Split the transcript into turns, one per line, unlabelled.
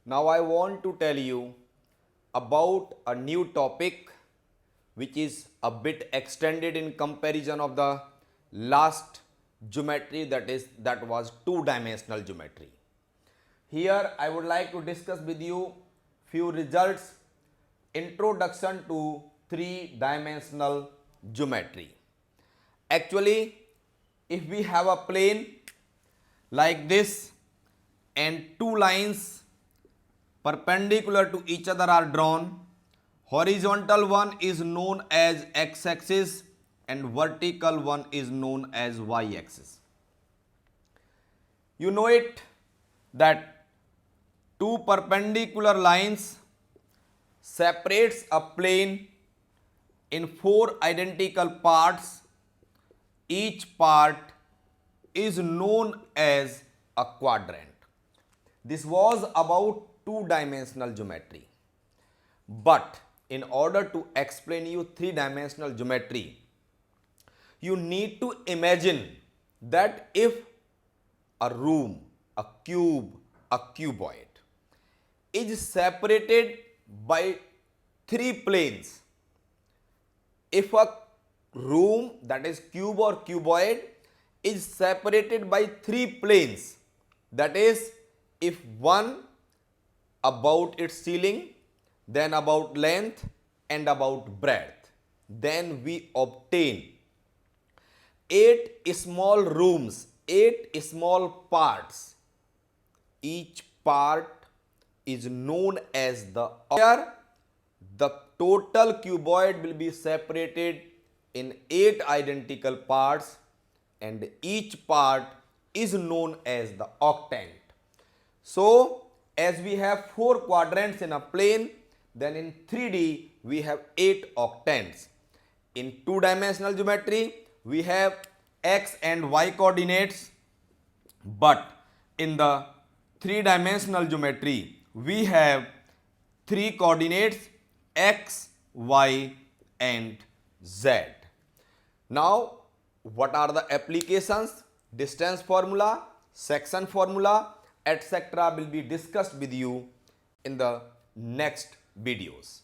Now I want to tell you about a new topic which is a bit extended in comparison of the last geometry, that was two-dimensional geometry. Here I would like to discuss with you few results, introduction to three-dimensional geometry. Actually, if we have a plane like this and two lines perpendicular to each other are drawn, horizontal one is known as x-axis and vertical one is known as y-axis. You know it that two perpendicular lines separates a plane in four identical parts. Each part is known as a quadrant. This was about two-dimensional geometry. But in order to explain you three-dimensional geometry, you need to imagine that if a room, a cube, a cuboid is separated by three planes. If a room, that is cube or cuboid, is separated by three planes, that is, if one about its ceiling, then about length and about breadth, then we obtain 8 small rooms, 8 small parts. Each part is known as the here the total cuboid will be separated in 8 identical parts and each part is known as the octant. So, as we have 4 quadrants in a plane, then in 3D we have 8 octants. In two-dimensional geometry, we have x and y coordinates, but in the three-dimensional geometry, we have 3 coordinates x, y and z. Now, what are the applications? Distance formula, section formula, etc. will be discussed with you in the next videos.